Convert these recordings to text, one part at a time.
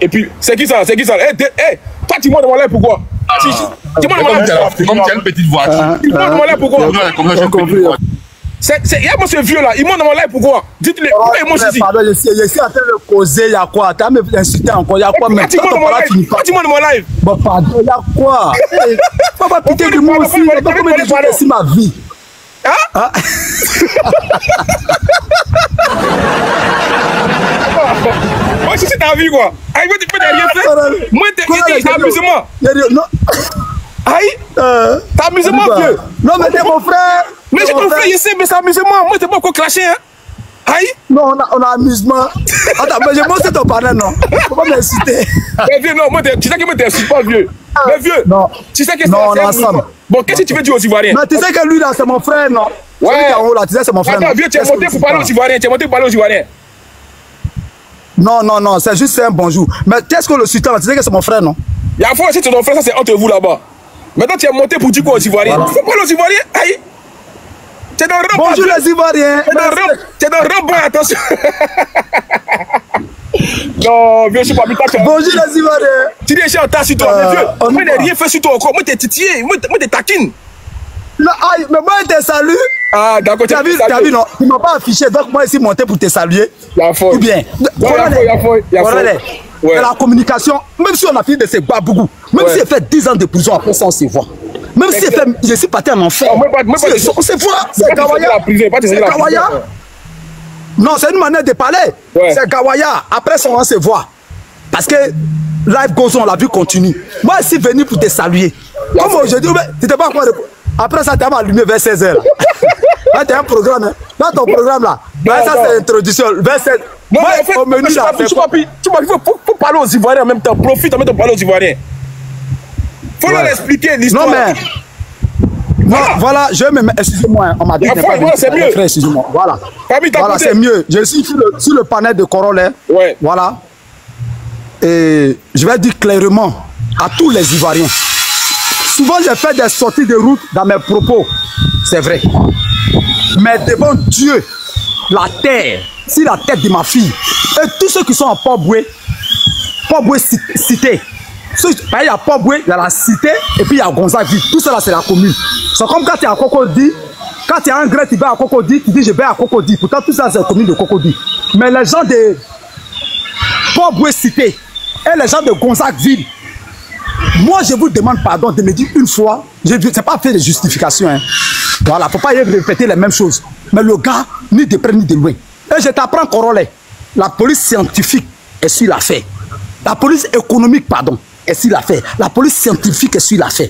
Et puis, c'est qui ça? C'est qui ça? Toi, tu montes dans mon lait pourquoi? Tu montes dans mon lait pourquoi? C'est comme tu as une petite voiture. Tu montes dans mon lait pourquoi? C'est il y a moi ce vieux là, il monte dans mon lait pourquoi? Dites-le, pourquoi il monte ici? Pardon, je suis en train de causer, il y a quoi? Tu as même insulté encore, il y a quoi? Mais tu montes dans mon live? Tu montes dans mon live? Bon, pardon, il y a quoi? Faut pas piter de moi aussi, il pas combien de jours ici ma vie. Hein? Moi, c'est ta vie quoi. Aïe, moi, tu peux rien faire. Moi, t'es amusement. Non. Aïe, t'as amusement, vieux. Non, mais t'es mon frère. Mais j'ai ton frère ici, mais c'est amusement. Moi, t'es pas encore clashé, hein. Aïe. Non, on a amusement. Attends, mais je montre ton parrain, non. Faut pas m'insulter. Mais vieux, non, moi, tu sais que moi, t'insultes pas, vieux. Mais vieux, non. Tu sais que non, on est ensemble. Bon, qu'est-ce que tu veux dire aux Ivoiriens? Mais tu sais que lui, là, c'est mon frère, non? Ouais. En haut, là, tu sais, c'est mon frère. Attends, vieux, tu es monté pour parler aux Ivoiriens. Tu es monté pour parler aux Ivoiriens. Non, non, non, c'est juste un bonjour. Mais qu'est-ce que le sultan, tu sais que c'est mon frère, non? Il y a fois aussi ton frère, ça c'est entre vous là-bas. Maintenant, tu es monté pour dire quoi aux Ivoiriens? Voilà. Faut parler aux Ivoiriens. Aïe. Tu es dans le rang. Bonjour les Ivoiriens. Tu es dans le rang, attention. Non, vieux, je suis pas plus tard. Bonjour les Ivoiriens. Tu dis, j'ai un tas sur toi, mais vieux. Moi, je n'ai rien fait sur toi encore. Moi, t'es titillé. Moi, t'es taquine. Non, aïe, mais moi, je te salue. Ah, d'accord, tu as vu, non? Tu ne m'as pas affiché, donc moi, ici, monté pour te saluer. La foi. Ou bien, la communication, même si on a fini de se babou, même si elle fait 10 ans de prison, après ça, on se voit. Même si elle fait, je suis parti en enfer. On se voit, c'est Gawaya. C'est Gawaya. Non, c'est une manière de parler. C'est Gawaya. Après ça, on se voit. Parce que live goes on, la vie continue. Moi, je suis venu pour te saluer. Comme aujourd'hui, tu n'étais pas encore. Après ça, tu as allumé vers 16h. Là, tu as un programme. Hein. Là, ton programme là. Là, ça, c'est l'introduction. Vers 16h. Moi, au menu là. Tu m'as dit, faut parler aux Ivoiriens en même temps. Profite en même temps de parler aux Ivoiriens. Faut leur expliquer l'histoire. Non, mais. Voilà, je me mets. Excusez-moi, on m'a dit. C'est mieux. Excusez-moi. Voilà. Voilà, c'est mieux. Je suis sur le panel de Corollaire. Ouais. Voilà. Et je vais dire clairement à tous les Ivoiriens. Souvent, j'ai fait des sorties de route dans mes propos. C'est vrai. Mais devant Dieu, la terre, si la tête de ma fille, et tous ceux qui sont à Port-Boué cité. Il y a Port-Boué, il y a la cité, et puis il y a Gonzague. Tout ça, c'est la commune. C'est comme quand tu es à Cocody. Quand tu as un gré, tu vas à Cocody, tu dis je vais à Cocody. Pourtant, tout ça, c'est la commune de Cocody. Mais les gens de Port-Boué cité et les gens de Gonzague-Ville, moi, je vous demande pardon de me dire une fois, je n'ai pas fait de justification. Hein. Voilà, il ne faut pas répéter les mêmes choses. Mais le gars, ni de près ni de loin. Et je t'apprends, Corollaire, la police scientifique est sur l'affaire. La police économique, pardon, est sur l'affaire. La police scientifique est sur l'affaire.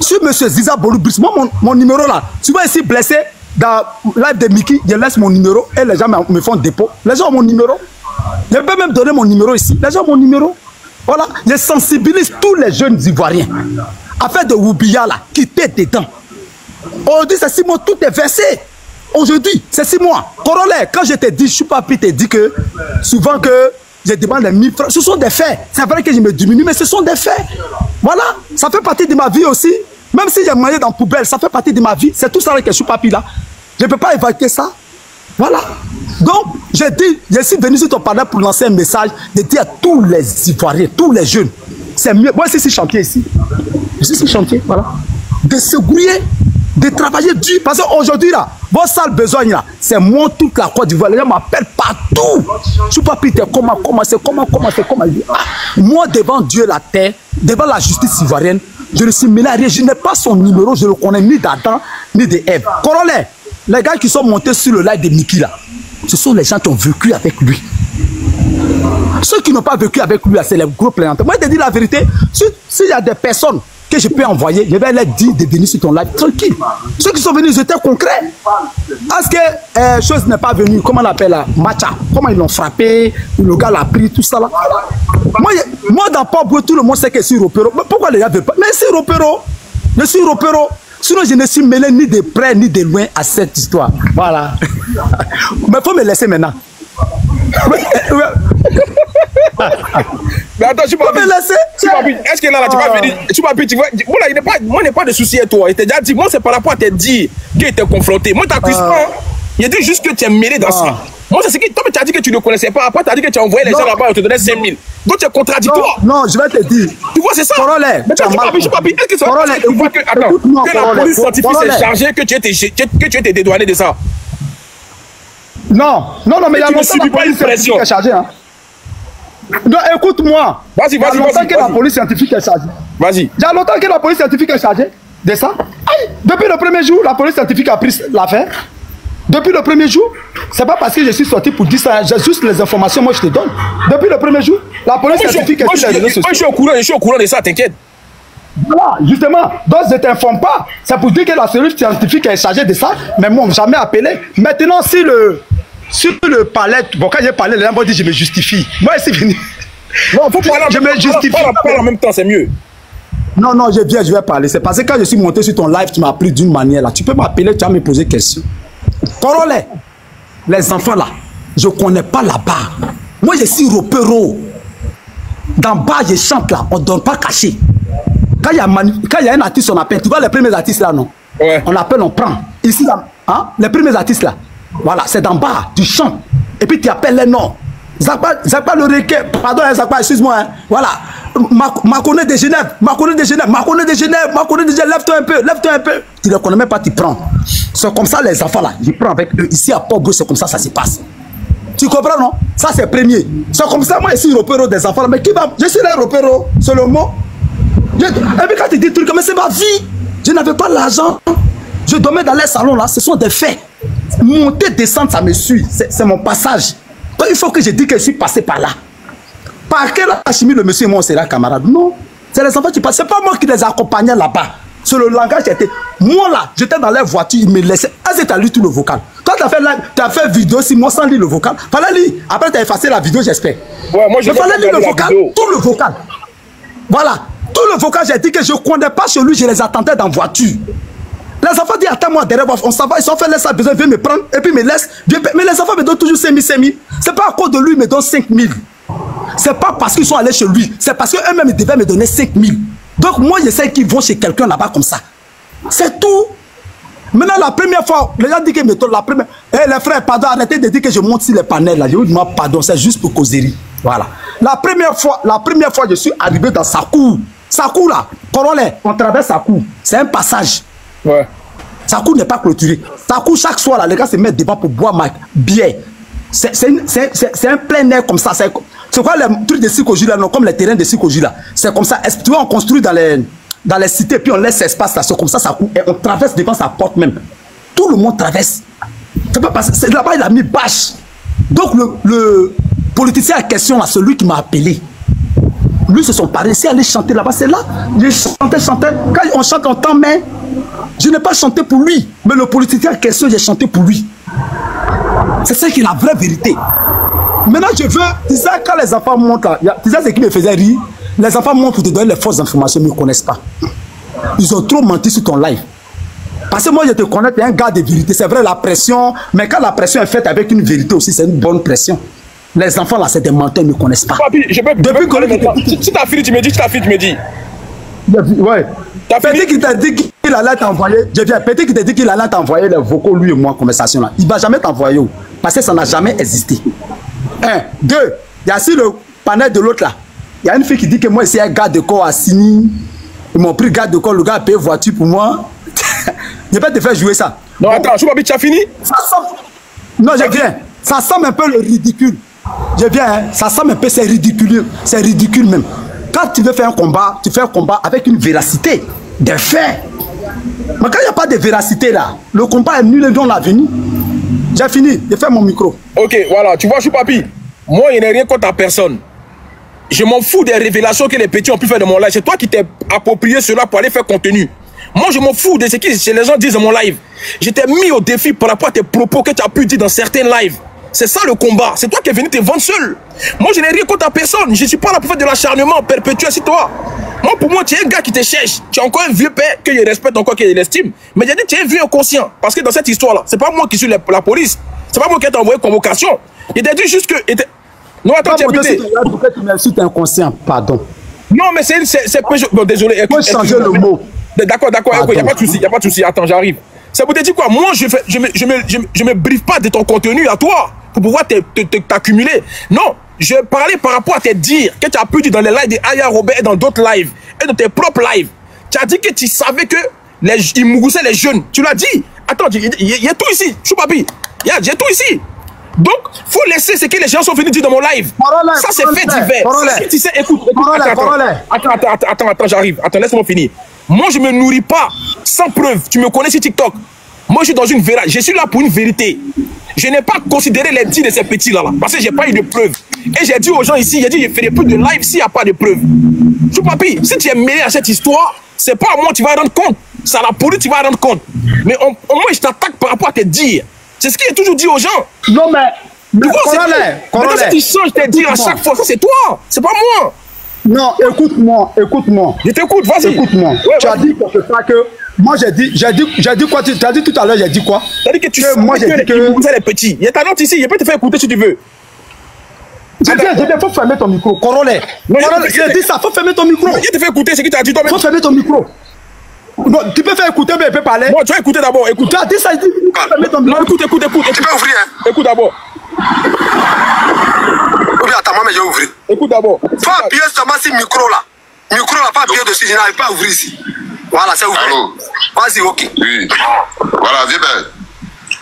Sur M. Ziza Bolubris, moi, mon numéro là, tu vois ici blessé dans live de Mickey, je laisse mon numéro et les gens me font dépôt. Les gens ont mon numéro. Je peux même donner mon numéro ici. Les gens ont mon numéro. Voilà, je sensibilise tous les jeunes Ivoiriens. Afin de Woubia là, qui était dedans. Aujourd'hui, c'est 6 mois, tout est versé. Aujourd'hui, c'est 6 mois. Corollaire, quand je te dis, je suis pas pu te dire que souvent que je demande les 1000 francs, ce sont des faits. C'est vrai que je me diminue, mais ce sont des faits. Voilà, ça fait partie de ma vie aussi. Même si j'ai mangé dans la poubelle, ça fait partie de ma vie. C'est tout ça que je suis pas pu là. Je ne peux pas évacuer ça. Voilà. Donc, je suis venu sur ton panel pour lancer un message de dire à tous les Ivoiriens, tous les jeunes, c'est mieux. Moi, je suis chantier ici. Je suis sur chantier, voilà. De se grouiller, de travailler dur. Parce qu'aujourd'hui, là, votre sale besoin, là, c'est moi, toute la Côte d'Ivoire. Les gens m'appellent partout. Je ne suis pas pris, comment. Moi, devant Dieu, la terre, devant la justice ivoirienne, je ne suis mêlé à rien. Je n'ai pas son numéro, je ne le connais ni d'Adam, ni de Ève. Corollaire, les gars qui sont montés sur le live de Mickey, là, ce sont les gens qui ont vécu avec lui. Ceux qui n'ont pas vécu avec lui, c'est les gros plaignants. Moi, je te dis la vérité, s'il y a des personnes que je peux envoyer, je vais leur dire de venir sur ton live tranquille. Ceux qui sont venus, ils étaient concrets. Est-ce que chose n'est pas venue, comment on appelle là, Macha, comment ils l'ont frappé, le gars l'a pris, tout ça là. Moi dans Port-Boué, tout le monde sait que je suis Ropero. Mais pourquoi les gars ne veulent pas? Mais je suis Ropero. Sinon, je ne suis mêlé ni de près ni de loin à cette histoire. Voilà. Mais il faut me laisser maintenant. Mais attends, tu m'as laissé. Est-ce que là, tu vas venir? Tu vas venir. Moi, il n'y a pas de souci à toi. Il t'a déjà dit, moi, c'est par rapport à te dire qu'il était confronté. Moi, t'accuses pas. Il dit juste que tu es mêlé dans ça. Moi, c'est ce que toi, tu as dit que tu ne connaissais pas. Après, tu as dit que tu as envoyé les gens là-bas et on te donnait 5 000. Donc, tu es contradictoire. Non, je vais te dire. Tu vois, c'est ça. Mais tu vois, papi, est-ce que ça veut que la police scientifique s'est chargée, que tu étais dédouané de ça? Non, mais il y a longtemps que la police scientifique est chargée. Hein. Non, écoute-moi. Vas-y. Il y a longtemps que la police scientifique est chargée. Vas-y. Il y a longtemps que la police scientifique est chargée de ça. Aïe, depuis le premier jour, la police scientifique a pris l'affaire. Depuis le premier jour, c'est pas parce que je suis sorti pour dire ça, j'ai juste les informations, moi je te donne. Depuis le premier jour, la police scientifique est sur les réseaux sociaux. Moi je suis au courant de ça, t'inquiète. Voilà, justement, donc je ne t'informe pas. C'est pour dire que la cellule scientifique est chargée de ça, mais moi, jamais appelé. Maintenant, si le palais, bon, quand j'ai parlé, les gens m'ont dit je me justifie. Moi, c'est fini. Non, faut parler, je me justifie. Parle en même temps, c'est mieux. Non, je vais parler. C'est parce que quand je suis monté sur ton live, tu m'as appelé d'une manière là. Tu peux m'appeler, tu vas me poser des questions. Corollaire, les enfants là, je ne connais pas là-bas. Moi, je suis ropero. D'en bas, je chante là, on ne donne pas caché. Quand il y a un artiste, on appelle. Tu vois les premiers artistes là, non? Ouais. On appelle, on prend. Ici, là, hein? Les premiers artistes là, voilà, c'est d'en bas, tu chantes. Et puis tu appelles les noms. Zakpa le requin, pardon, Zakpa, excuse-moi. Hein. Voilà. Makoné de Genève, lève-toi un peu. Tu ne les connais même pas, tu prends. C'est comme ça les enfants là, je prends avec eux. Ici à Port-Bruxelles, c'est comme ça se passe. Tu comprends, non? Ça c'est premier. C'est comme ça, moi je suis repéro des enfants là. Mais qui va? Je suis un repéro, c'est le mot. Et puis quand tu dis trucs, mais c'est ma vie. Je n'avais pas l'argent. Je dormais dans les salons là, ce sont des faits. Monter, descendre, ça me suit. C'est mon passage. Donc il faut que je dise que je suis passé par là. Par quelle chimie le monsieur et moi on sera camarades? Non. C'est les enfants qui passent. C'est pas moi qui les accompagnais là-bas. Sur le langage, j'étais. Moi là, j'étais dans leur voiture, ils me laissaient. Est-ce que tu as lu tout le vocal? Toi, tu as fait vidéo 6 mois sans lire le vocal. Fallait lire. Après, tu as effacé la vidéo, j'espère. Ouais, moi, je fallait lire le vocal. Tout le vocal. Voilà. Tout le vocal, j'ai dit que je ne connais pas chez lui, je les attendais dans la voiture. Les enfants disent attends-moi derrière, on s'en va, ils sont fait laisser besoin, viens me prendre, et puis me laisse. Mais les enfants me donnent toujours 5 000. C'est pas à cause de lui, ils me donnent 5 000. C'est pas parce qu'ils sont allés chez lui, c'est parce qu'eux-mêmes ils devaient me donner 5 000. Donc moi, je sais qu'ils vont chez quelqu'un là-bas comme ça. C'est tout. Maintenant, la première fois, les gens disent qu'ils me donnent la première. Eh les frères, pardon, arrêtez de dire que je monte sur les panels là. Je vous demande pardon, c'est juste pour causerie. Voilà. La première fois, je suis arrivé dans Sakou. Sakou là, corollaire, on traverse Sakou. C'est un passage. Ouais. Sakou n'est pas clôturé. Sakou, chaque soir là, les gars se mettent devant pour boire ma bière. C'est un plein air comme ça. C'est quoi les trucs de Sikoju là, non, comme les terrains de Sikoju là. C'est comme ça. Tu vois, on construit dans les cités, puis on laisse espace là. C'est comme ça, Sakou. Et on traverse devant sa porte même. Tout le monde traverse. C'est là-bas, il a mis bâche. Donc le politicien en question là, celui qui m'a appelé. Lui, se sont parés. Si aller chanter là-bas, c'est là. Je chantais. Quand on chante, on entend, mais je n'ai pas chanté pour lui. Mais le politicien en question, j'ai chanté pour lui. C'est ça qui est la vraie vérité. Maintenant, je veux. Tu sais, quand les enfants montent là, tu sais ce qui me faisait rire? Les enfants montent pour te donner les fausses informations, mais ils ne connaissent pas. Ils ont trop menti sur ton live. Parce que moi, je te connais, tu es un gars de vérité. C'est vrai, la pression. Mais quand la pression est faite avec une vérité aussi, c'est une bonne pression. Les enfants là, c'est des menteurs, ils ne connaissent pas. Papi, depuis que si tu as fini, tu me dis. Ouais. Petit qui t'a dit qu'il allait t'envoyer, Petit qui t'a dit qu'il allait t'envoyer les vocaux, lui et moi, conversation là. Il ne va jamais t'envoyer. Parce que ça n'a jamais existé. 1, 2, il y a sur le panel de l'autre là. Il y a une fille qui dit que moi, c'est un garde de corps à Sini. Ils m'ont pris garde de corps, le gars a payé voiture pour moi. Je vais te faire jouer ça. Non, bon. Attends, Choupapi, tu as fini? Ça semble... Non, je viens. Ça semble un peu le ridicule. Je viens, hein? Ça semble un peu, c'est ridicule. C'est ridicule même. Quand tu veux faire un combat, tu fais un combat avec une véracité, des faits. Mais quand il n'y a pas de véracité là, le combat est nul dans l'avenir. J'ai fini, j'ai fait mon micro. Ok, voilà, tu vois, Choupapi, moi, il n'y a rien contre ta personne. Je m'en fous des révélations que les petits ont pu faire de mon live. C'est toi qui t'es approprié cela pour aller faire contenu. Moi, je m'en fous de ce que les gens disent de mon live. Je t'ai mis au défi par rapport à tes propos que tu as pu dire dans certains lives. C'est ça le combat. C'est toi qui es venu te vendre seul. Moi, je n'ai rien contre ta personne. Je ne suis pas là pour faire de l'acharnement perpétuel sur toi. Moi, pour moi, tu es un gars qui te cherche. Tu es encore un vieux père que je respecte, encore que je l'estime. Mais j'ai dit que tu es un vieux inconscient. Parce que dans cette histoire-là, c'est pas moi qui suis la police. C'est pas moi qui ai envoyé convocation. Il t'a dit juste que... Non, attends, tu as buté. Pourquoi tu m'insultes inconscient? Pardon. Non, mais c'est... Bon, désolé. Il faut changer le mot. D'accord. Il n'y a pas de souci. Attends, j'arrive. C'est pour te dire quoi? Moi, je me briefe pas de ton contenu à toi pour pouvoir t'accumuler. Non, je parlais par rapport à tes dires que tu as pu dire dans les lives de Aya Robert et dans d'autres lives et dans tes propres lives. Tu as dit que tu savais que ils mougoussaient les jeunes. Tu l'as dit. Attends, il y a tout ici. Choupapi. Il y a tout ici. Donc, faut laisser ce que les gens sont venus dire dans mon live. Ça, c'est fait divers. Tu sais, écoute. Attends, j'arrive. Attends, laisse-moi finir. Moi, je me nourris pas sans preuve. Tu me connais sur TikTok. Moi, je suis dans une vérité. Je suis là pour une vérité. Je n'ai pas considéré les dits de ces petits-là, parce que j'ai pas eu de preuves. Et j'ai dit aux gens ici, j'ai dit, je ne ferai plus de live s'il n'y a pas de preuves. Choupapi, si tu es mêlé à cette histoire, c'est pas à moi que tu vas rendre compte. C'est à la police que tu vas rendre compte. Mais au moins, je t'attaque par rapport à tes dires. C'est ce qui est toujours dit aux gens. Non, mais tu vois, maintenant, si tu changes tes dires à chaque fois, ça c'est toi, c'est pas moi. Non, écoute-moi. Je t'écoute, vas-y. Écoute-moi. Ouais, tu as dit que moi j'ai dit quoi? Tu as dit tout à l'heure, j'ai dit quoi? Tu as dit que tu sais moi j'ai dit que les petits. Il y a ta note ici, je peux te faire écouter si tu veux. J'ai bien, faut fermer ton micro. Corollaire. J'ai dit ça, faut fermer ton micro. Je te fais écouter ce que tu as dit toi-même. Faut fermer ton micro. Non, tu peux faire écouter, mais il peut parler. Moi, tu vas écouter d'abord, écoute. Tu as dit ça, il dit, fermer ton micro. Non, écoute. Tu peux ouvrir, hein. Écoute d'abord. Oui, attends, moi, mais je vais ouvrir. Écoute d'abord. Faut appuyer seulement sur le micro là. Micro là, pas appuyer dessus, je n'arrive pas à ouvrir ici. Voilà, c'est ouvert. Vas-y, ok. Oui. Voilà, vieux père.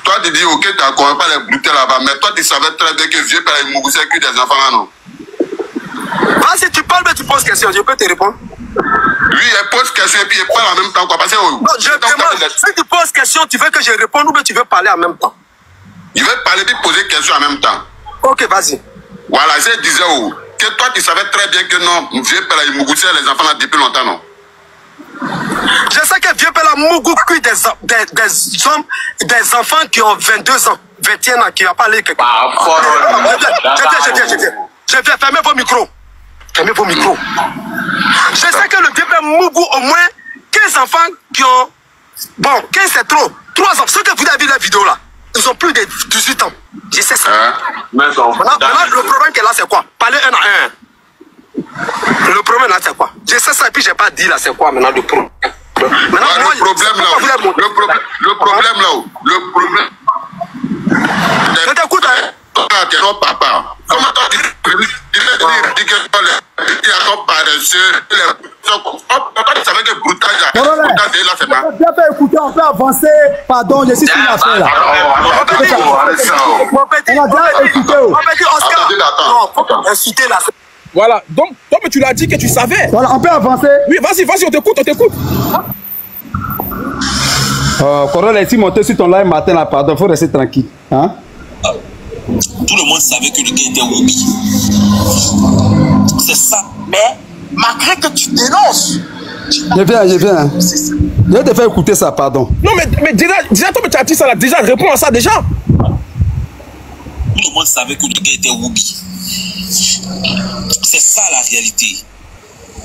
Toi, tu dis, ok, tu n'as pas les brutels là-bas, mais toi, tu savais très bien que vieux père, il moussait que des enfants là, non? Vas-y, tu parles, mais tu poses question, je peux te répondre. Oui, elle pose question et puis elle parle en même temps, quoi. Parce que, non, je demande, si tu poses question, tu veux que je réponde ou bien tu veux parler en même temps? Je vais parler et poser question en même temps. Ok, vas-y. Voilà, je disais, que toi, tu savais très bien que non, vieux père, il moussait les enfants là depuis longtemps, non? Je sais que vieux père a mougou cuit des hommes, des enfants qui ont 22 ans, 21 ans, qui n'ont pas allé quelque part. Je viens, fermez vos micros. Fermez vos micros. Je sais que le vieux père mougou au moins 15 enfants qui ont... Bon, 15 c'est trop. 3 ans. Ceux que vous avez vu la vidéo là, ils ont plus de 18 ans. Je sais ça. Maintenant, le problème qui est là, c'est quoi? Parler un à un. Le problème là, c'est quoi? Je sais ça et puis j'ai pas dit là, c'est quoi maintenant le problème? Maintenant, le problème là, je t'écoute, hein? Non, papa. Comment t'as dit que il y a ton paresseux, tu savais que brutage là, c'est pas. Bien fait écouter, on peut avancer. Pardon, je suis sur une affaire là. On peut dire, Oscar. Non, faut insulter là. Voilà, donc, toi, mais tu l'as dit que tu savais. Voilà, on peut avancer. Oui, vas-y, on t'écoute. Corolla, ici, monter sur ton live matin là, pardon, faut rester tranquille. Hein? Tout le monde savait que le gars était Woubi. C'est ça. Mais, malgré que tu dénonces. Je viens. Je vais te faire écouter ça, pardon. Non, mais déjà toi, tu as dit ça là, déjà, réponds à ça déjà. Tout le monde savait que le gars était Woubi. C'est ça la réalité.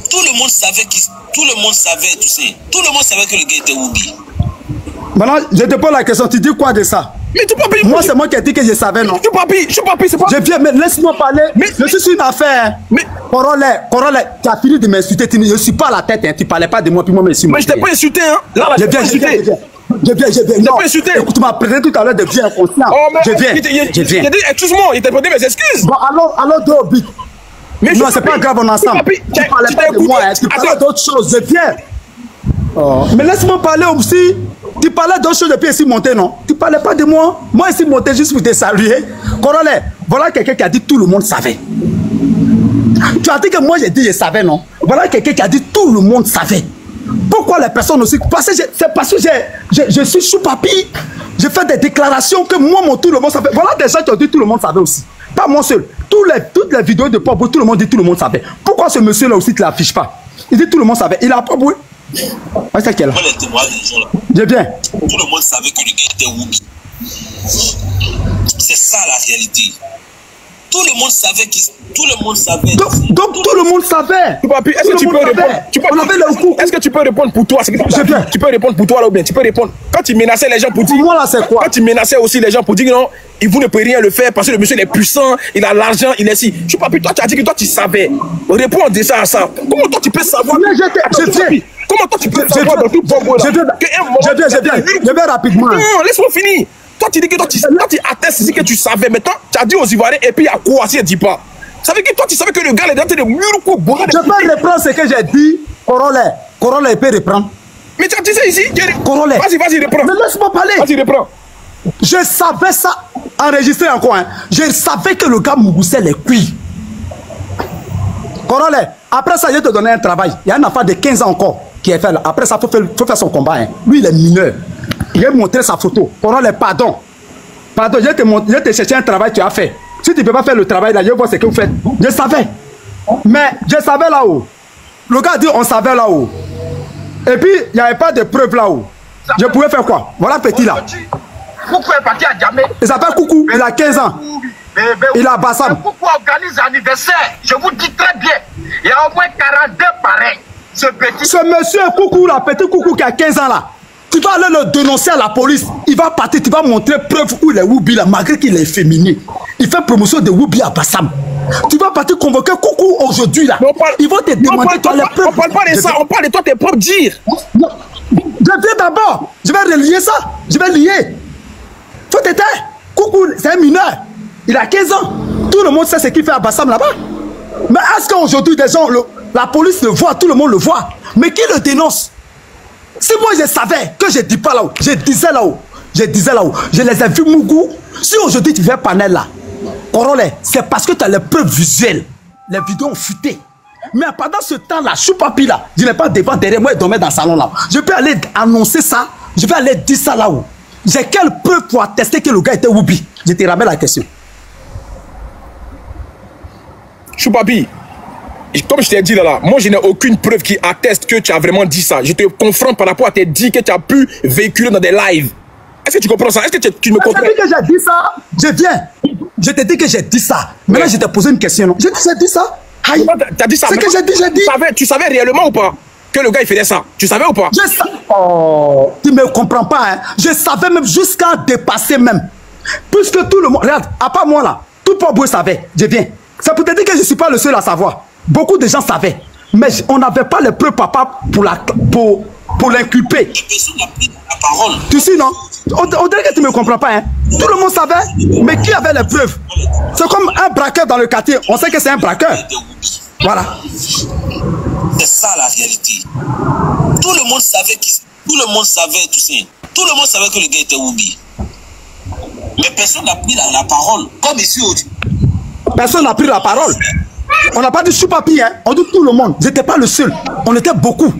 Tout le monde savait, tu sais. Tout le monde savait que le gars était Woubi. Maintenant, je te pose la question, tu dis quoi de ça? Mais tu peux moi, c'est moi qui ai dit que je savais, non? Je c'est pas... Je viens, mais laisse-moi parler. Mais je suis sur une affaire. Mais... Corolla, tu as fini de m'insulter. Je ne suis pas à la tête, hein. Tu parlais pas de moi, puis moi, mais je t'ai pas insulté, hein? Là, je viens. Je t'ai pas insulté. Écoute, tu m'as présenté tout à l'heure de bien inconscient. Oh, mais je viens. J'ai dit, excuse-moi, il t'a demandé mes excuses. Bon, alors, deux au but. Mais non, c'est pas grave, on est ensemble. Tu parlais pas de moi, tu parlais d'autres choses. Je viens. Oh. Mais laisse-moi parler aussi. Tu parlais d'autres choses depuis ici monté, non? Tu parlais pas de moi. Moi ici monté juste pour te saluer. Corolla, voilà quelqu'un qui a dit tout le monde savait. Tu as dit que moi j'ai dit je savais, non? Voilà quelqu'un qui a dit tout le monde savait. Pourquoi les personnes aussi? C'est parce que je suis Choupapi. Je fais des déclarations que moi, tout le monde savait. Voilà des gens qui ont dit tout le monde savait aussi. Pas moi seul. Toutes les vidéos de Pop, tout le monde dit tout le monde savait. Pourquoi ce monsieur-là aussi ne l'affiche pas? Il dit tout le monde savait. Il a pas boué. C'est qui est là? Moi, les témoignages des gens là. Je viens. Tout le monde savait que le gars était Woubi. C'est ça la réalité. Tout le monde savait. Donc tout le monde savait. Est-ce que tu peux répondre? Est-ce que tu peux répondre pour toi? Tu peux répondre pour toi là ou bien tu peux répondre. Quand tu menaçais les gens pour dire. Moi là c'est quoi? Quand tu menaçais aussi les gens pour dire non, vous ne pouvez rien le faire parce que le monsieur il est puissant, il a l'argent, il est si. Je sais pas, toi tu as dit que toi tu savais. Réponds déjà à ça. Comment toi tu peux savoir? Je viens. Comment toi tu peux savoir dans tout bon là? Je viens rapidement. Non, laisse-moi finir. Toi tu dis que toi tu attestes ici que tu savais. Maintenant, tu as dit aux Ivoiriens et puis il y a quoi si elle dit pas? Ça veut dire que toi tu savais que le gars est en train de mûr. Je peux reprendre ce que j'ai dit. Corolla, il peut reprendre. Mais tu as dit ça ici? Corolla. Vas-y, reprends. Mais laisse-moi parler. Vas-y, reprends. Je savais ça, enregistré encore. Hein. Je savais que le gars Mougoussel est cuit. Corolla, après ça, je vais te donner un travail. Il y a un enfant de 15 ans encore qui est fait là. Après ça, il faut faire son combat. Hein. Lui, il est mineur. Il va montrer sa photo. Corolla, pardon. Pardon, je vais te chercher un travail que tu as fait. Si tu ne peux pas faire le travail là, je vais voir ce que vous faites. Je savais. Mais je savais là-haut. Le gars dit on savait là-haut. Et puis, il n'y avait pas de preuve là-haut. Je pouvais faire quoi? Voilà petit là. Coucou est parti à Djamé. Il s'appelle Coucou, il a 15 ans. Il a Bassam. Coucou organise l'anniversaire. Je vous dis très bien. Il y a au moins 42 pareils. Ce monsieur Coucou, là, petit Coucou qui a 15 ans là. Tu vas aller le dénoncer à la police. Il va partir, tu vas montrer preuve où il est Woubi là, malgré qu'il est féminin. Il fait promotion de Woubi à Bassam. Tu vas partir convoquer Coucou aujourd'hui là. Ils vont te demander toi les preuves. On parle pas de ça, on parle de toi tes propres dires. Non. Je viens d'abord. Je vais relier ça. Je vais lier. Faut t'aider. Coucou, c'est un mineur. Il a 15 ans. Tout le monde sait ce qu'il fait à Bassam là-bas. Mais est-ce qu'aujourd'hui, des gens, la police le voit, tout le monde le voit. Mais qui le dénonce? Si moi je savais que je ne dis pas là-haut, je disais là-haut, je les ai vus Mougou. Si aujourd'hui tu fais panel là, Corolla, c'est parce que tu as les preuves visuelles. Les vidéos ont fuité. Mais pendant ce temps-là, Choupapi là, je n'ai pas devant derrière moi et dormir dans le salon là. Je peux aller annoncer ça, je vais aller dire ça là-haut. J'ai quelle preuve pour attester que le gars était Woubi? Je te ramène la question. Choupapi, comme je t'ai dit là, moi je n'ai aucune preuve qui atteste que tu as vraiment dit ça. Je te confronte par rapport à tes dits que tu as pu véhiculer dans des lives. Est-ce que tu comprends ça? Est-ce que tu me comprends? Je te dis que j'ai dit ça, je viens. Je te dis que j'ai dit ça. Maintenant je t'ai posé une question. J'ai dit ça. Tu as dit ça. C'est que j'ai dit. Tu savais réellement ou pas que le gars il faisait ça? Tu savais ou pas? Oh, tu me comprends pas, hein? Je savais même jusqu'à dépasser même. Puisque tout le monde, regarde, à part moi là, tout Port-Boué savait. Je viens. Ça peut te dire que je ne suis pas le seul à savoir. Beaucoup de gens savaient. Mais on n'avait pas les preuves, papa, pour l'inculper. Tu sais, non? On dirait que tu ne me comprends pas, hein? Tout le monde savait, mais qui avait les preuves? C'est comme un braqueur dans le quartier. On sait que c'est un braqueur. Voilà. C'est ça la réalité. Tout le monde savait, tu sais. Tout le monde savait que le gars était Woubi. Mais personne n'a pris la parole. Comme ici aujourd'hui. Personne n'a pris la parole. On n'a pas dit Choupapi, hein? On dit tout le monde. Je n'étais pas le seul. On était beaucoup.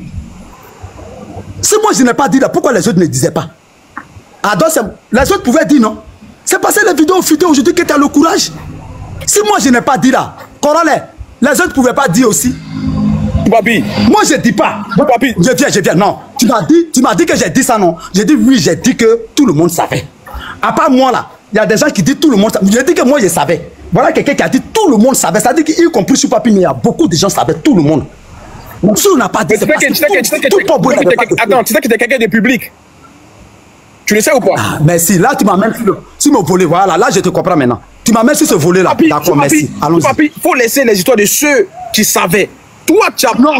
Si moi je n'ai pas dit là, pourquoi les autres ne disaient pas? Les autres pouvaient dire non. C'est passé les vidéos fuitées aujourd'hui que tu as le courage. Si moi je n'ai pas dit là, Corolla, les autres ne pouvaient pas dire aussi. Choupapi. Moi je ne dis pas. Choupapi. Je viens. Non. Tu m'as dit que j'ai dit ça, non? J'ai dit oui, j'ai dit que tout le monde savait. À part moi là, il y a des gens qui disent tout le monde savait. J'ai dit que moi je savais. Voilà quelqu'un qui a dit tout le monde savait. Ça veut dire qu'il compris Choupapi, mais il y a beaucoup de gens qui savaient, tout le monde. Si on n'a pas dit, c'est parce que tout Port-Boué n'avait pas de preuve. Attends, tu sais que tu es quelqu'un de public. Tu le sais ou pas? Ah, merci. Là, tu m'amènes sur mon volet. Voilà, là, je te comprends maintenant. Tu m'amènes sur ce volet-là. D'accord, merci. Allons-y. Papi, il faut laisser les histoires de ceux qui savaient. Toi, tu as... Non.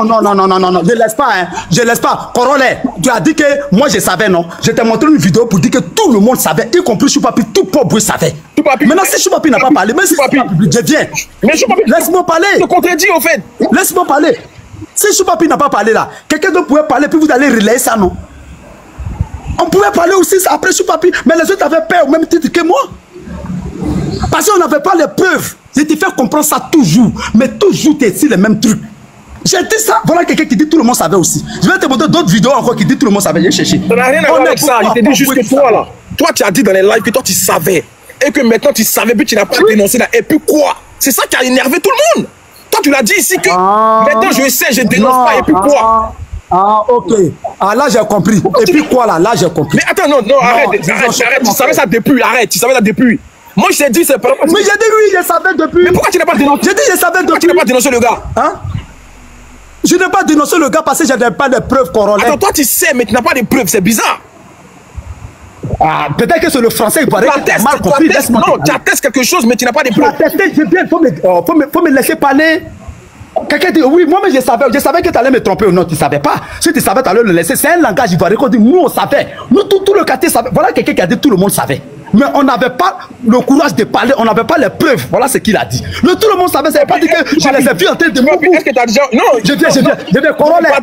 Je laisse pas, hein. Je laisse pas. Corolla, tu as dit que moi, je savais, non? Je t'ai montré une vidéo pour dire que tout le monde savait, y compris Choupapi, tout Port-Boué savait. Maintenant, si Choupapi n'a pas parlé, mais si je viens. Mais Choupapi, laisse-moi parler. Je te contredis, au fait. Laisse-moi parler. Si Choupapi n'a pas parlé là, quelqu'un d'autre pouvait parler, puis vous allez relayer ça, non? On pouvait parler aussi après Choupapi, mais les autres avaient peur au même titre que moi. Parce qu'on n'avait pas les preuves. Je te fais comprendre ça toujours, mais toujours tu es ici les mêmes trucs. J'ai dit ça. Voilà quelqu'un qui dit tout le monde savait aussi. Je vais te montrer d'autres vidéos encore qui dit tout le monde savait. J'ai cherché. Ça n'a rien à voir avec ça. Je te dis juste que toi là, toi tu as dit dans les lives que toi tu savais. Et que maintenant tu savais, puis tu n'as pas dénoncé là. Et puis quoi? C'est ça qui a énervé tout le monde. Toi tu l'as dit ici que maintenant je sais, je dénonce pas. Et puis quoi? Ok. Ah là j'ai compris. Et puis quoi là? Là j'ai compris. Mais attends, non, arrête. Tu savais ça depuis. Arrête, tu savais ça depuis. Moi je t'ai dit c'est pas. Mais j'ai dit oui, je savais depuis. Mais pourquoi tu n'as pas dénoncé? J'ai dit je savais depuis. Pourquoi tu n'as pas dénoncé le gars? Hein? Je n'ai pas dénoncé le gars parce que je n'avais pas de preuves, Corolla. Attends, toi tu sais, mais tu n'as pas de preuves, c'est bizarre. Ah, peut-être que c'est le français, il paraît que tu as mal compris. Non, tu attestes quelque chose, mais tu n'as pas de preuves. Je viens, faut me laisser parler. Quelqu'un dit, oui, moi, mais je savais que tu allais me tromper ou non, tu ne savais pas. Si tu savais, tu allais le laisser. C'est un langage ivoirien qu'on dit, nous, on savait. Nous, tout le quartier savait. Voilà quelqu'un qui a dit, tout le monde savait. Mais on n'avait pas le courage de parler, on n'avait pas les preuves. Voilà ce qu'il a dit. Tout le monde savait, ça ne veut pas dire que je les ai vus en train de mourir. Est-ce que tu as déjà... Non, je viens, corollaire.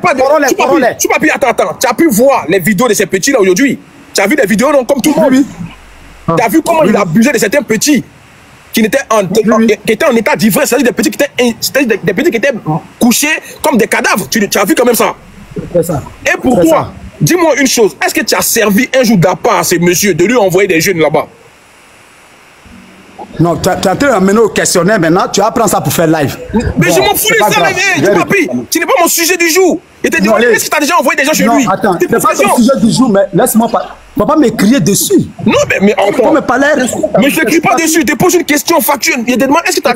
Attends. Tu as pu voir les vidéos de ces petits-là aujourd'hui. Tu as vu des vidéos, non, comme tout le monde. Oui. Tu as vu comment il abusait de certains petits qui étaient en état d'ivresse, c'est-à-dire des petits qui étaient couchés comme des cadavres. Tu as vu quand même ça. C'est ça. Et pour toi, dis-moi une chose, est-ce que tu as servi un jour d'appart à ces messieurs de lui envoyer des jeunes là-bas? Non, tu es en train d'amener au questionnaire maintenant, tu apprends ça pour faire live. Mais je m'en fous de ça, papi. Tu n'es pas mon sujet du jour. Et te dis, est-ce que tu as déjà envoyé des gens chez lui? Attends, c'est pas ton sujet du jour, mais laisse-moi pas. Tu vas pas m'écrire dessus. Non, mais encore. Me parler, mais je n'écris pas dessus, je te pose une question factuelle. Il te demande, est-ce que tu as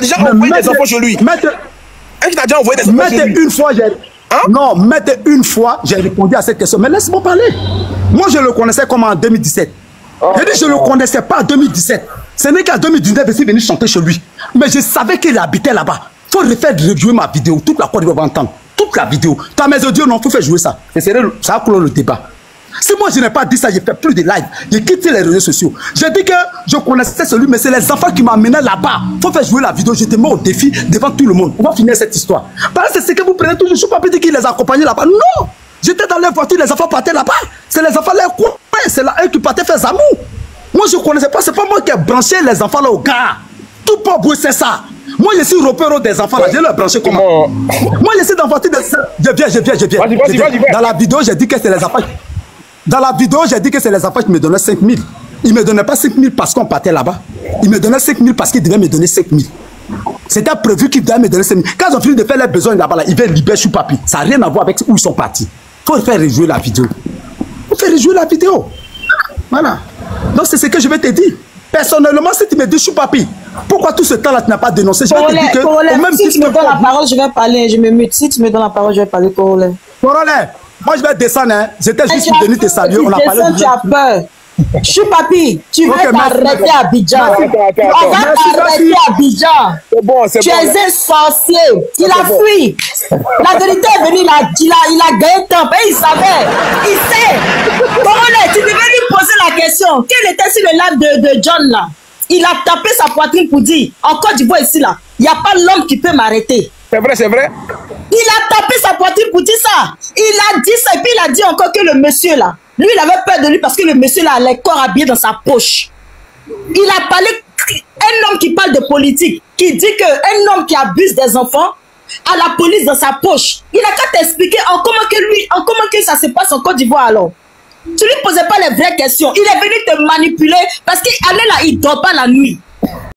déjà envoyé des enfants chez lui? Est-ce que tu as déjà envoyé des enfants chez lui? Une fois, non, une fois, j'ai répondu à cette question. Mais laisse-moi parler. Moi, je le connaissais comme en 2017. J'ai dit, je ne le connaissais pas en 2017. Ce n'est qu'en 2019 que je suis venu chanter chez lui. Mais je savais qu'il habitait là-bas. Il faut rejouer ma vidéo. Toute la Côte d'Ivoire va entendre. Toute la vidéo. Tu as mes audios, non, il faut faire jouer ça. Ça va clore le débat. Si moi je n'ai pas dit ça, j'ai fait plus de live. J'ai quitté les réseaux sociaux. J'ai dit que je connaissais celui, mais c'est les enfants qui m'amenaient là-bas. Il faut faire jouer la vidéo. J'étais mort au défi devant tout le monde. On va finir cette histoire. Parce que c'est ce que vous prenez toujours. Je ne suis pas dit qu'ils les accompagnaient là-bas. Non! J'étais dans leur voiture, les enfants partaient là-bas. C'est les enfants là, c'est là eux qui partaient faire amour. Moi je ne connaissais pas. C'est pas moi qui ai branché les enfants là au gars. Tout pas beau, c'est ça. Moi je suis repère des enfants là. Je leur branché comment? Moi je suis dans la voiture des... Je viens. Dans la vidéo, j'ai dit que c'est les enfants. Dans la vidéo, j'ai dit que c'est les enfants qui me donnaient 5 000. Ils ne me donnaient pas 5 000 parce qu'on partait là-bas. Ils me donnaient 5 000 parce qu'ils devaient me donner 5 000. C'était prévu qu'ils devaient me donner 5 000. Quand ils ont fini de faire leurs besoins là-bas, là, ils veulent libérer sur papier. Ça n'a rien à voir avec où ils sont partis. Il faut faire rejouer la vidéo. Il faut faire rejouer la vidéo. Voilà. Donc c'est ce que je vais te dire. Personnellement, si tu me dis sur papier, pourquoi tout ce temps-là tu n'as pas dénoncé? Je vais te dire que... Même si tu me donnes la parole, je vais parler. Je me mute. Si tu me donnes la parole, je vais parler. Corollaire. Moi je vais descendre, hein. J'étais juste venu te saluer. On a parlé de... Tu as peur. Choupapi, tu vas t'arrêter à Abidjan. On va t'arrêter à Abidjan. Tu es un sorcier. Il a fui. La vérité est venue, il a gagné temps. Et il savait. Il sait. Corollaire, tu devais lui poser la question. Quel était sur le live de John là? Il a tapé sa poitrine pour dire, en Côte d'Ivoire ici là, il n'y a pas l'homme qui peut m'arrêter. C'est vrai, c'est vrai. Il a tapé sa poitrine pour dire ça. Il a dit ça et puis il a dit encore que le monsieur là, lui il avait peur de lui parce que le monsieur là a les corps habillés dans sa poche. Il a parlé, un homme qui parle de politique, qui dit qu'un homme qui abuse des enfants a la police dans sa poche. Il a qu'à t'expliquer en comment que ça se passe en Côte d'Ivoire alors. Tu lui posais pas les vraies questions. Il est venu te manipuler parce qu'il allait là, il dort pas la nuit.